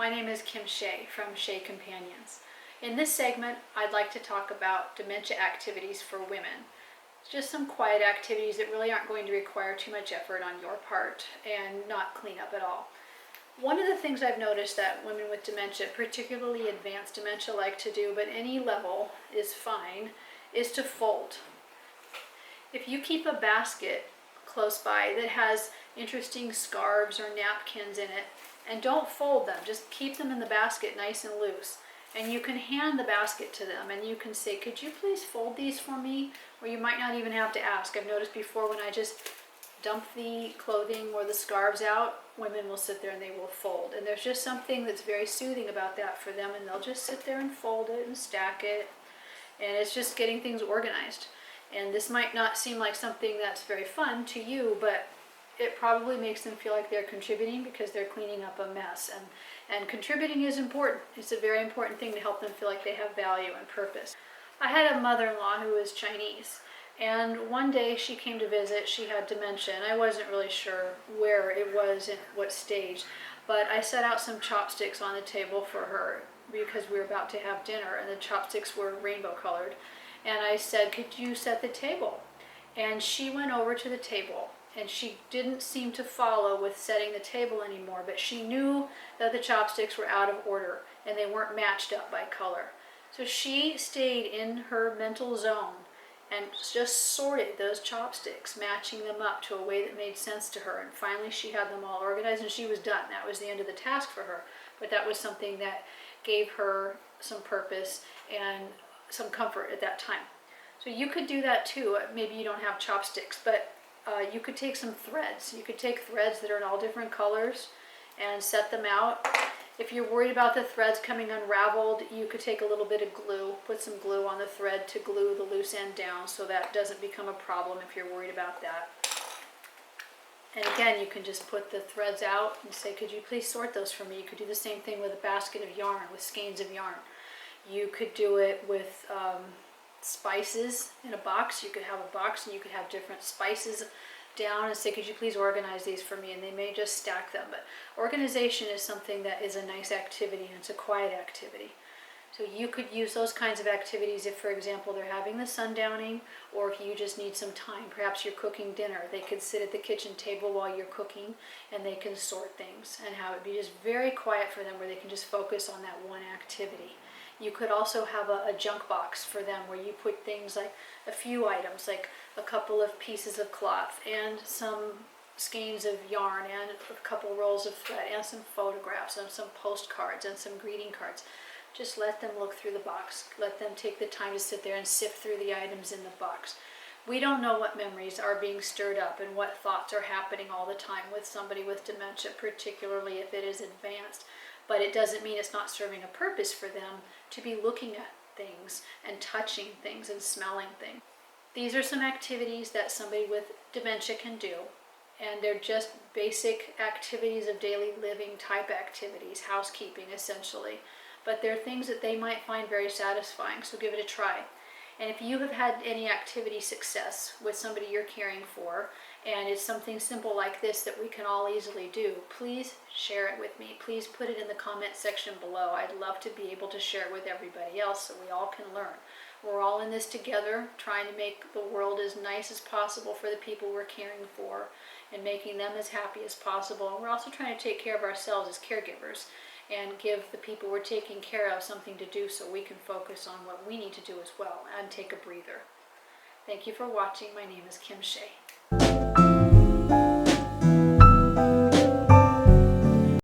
My name is Kim Shea from Shea Companions. In this segment, I'd like to talk about dementia activities for women. Just some quiet activities that really aren't going to require too much effort on your part and not clean up at all. One of the things I've noticed that women with dementia, particularly advanced dementia, like to do, but any level is fine, is to fold. If you keep a basket close by that has interesting scarves or napkins in it, and don't fold them, just keep them in the basket nice and loose. And you can hand the basket to them and you can say, could you please fold these for me? Or you might not even have to ask. I've noticed before when I just dump the clothing or the scarves out, women will sit there and they will fold. And there's just something that's very soothing about that for them, and they'll just sit there and fold it and stack it. And it's just getting things organized. And this might not seem like something that's very fun to you, but it probably makes them feel like they're contributing because they're cleaning up a mess. And contributing is important. It's a very important thing to help them feel like they have value and purpose. I had a mother-in-law who was Chinese, and one day she came to visit. She had dementia, and I wasn't really sure where it was and what stage, but I set out some chopsticks on the table for her because we were about to have dinner, and the chopsticks were rainbow colored. And I said, could you set the table? And she went over to the table, and she didn't seem to follow with setting the table anymore, but she knew that the chopsticks were out of order and they weren't matched up by color. So she stayed in her mental zone and just sorted those chopsticks, matching them up to a way that made sense to her. And finally she had them all organized and she was done. That was the end of the task for her. But that was something that gave her some purpose and some comfort at that time. So you could do that too. Maybe you don't have chopsticks, but you could take some threads. You could take threads that are in all different colors and set them out. If you're worried about the threads coming unraveled, you could take a little bit of glue, put some glue on the thread to glue the loose end down so that doesn't become a problem if you're worried about that. And again, you can just put the threads out and say, could you please sort those for me? You could do the same thing with a basket of yarn, with skeins of yarn. You could do it with spices in a box. You could have a box and you could have different spices down and say, could you please organize these for me? And they may just stack them. But organization is something that is a nice activity, and it's a quiet activity. So you could use those kinds of activities if, for example, they're having the sundowning, or if you just need some time. Perhaps you're cooking dinner. They could sit at the kitchen table while you're cooking and they can sort things, and how it would be just very quiet for them where they can just focus on that one activity. You could also have a junk box for them where you put things like a few items, like a couple of pieces of cloth and some skeins of yarn and a couple rolls of thread and some photographs and some postcards and some greeting cards. Just let them look through the box. Let them take the time to sit there and sift through the items in the box. We don't know what memories are being stirred up and what thoughts are happening all the time with somebody with dementia, particularly if it is advanced. But it doesn't mean it's not serving a purpose for them to be looking at things and touching things and smelling things. These are some activities that somebody with dementia can do, and they're just basic activities of daily living type activities, housekeeping essentially. But they're things that they might find very satisfying, so give it a try. And if you have had any activity success with somebody you're caring for, and it's something simple like this that we can all easily do, please share it with me. Please put it in the comment section below. I'd love to be able to share it with everybody else so we all can learn. We're all in this together, trying to make the world as nice as possible for the people we're caring for and making them as happy as possible. And we're also trying to take care of ourselves as caregivers and give the people we're taking care of something to do so we can focus on what we need to do as well and take a breather. Thank you for watching. My name is Kim Shea.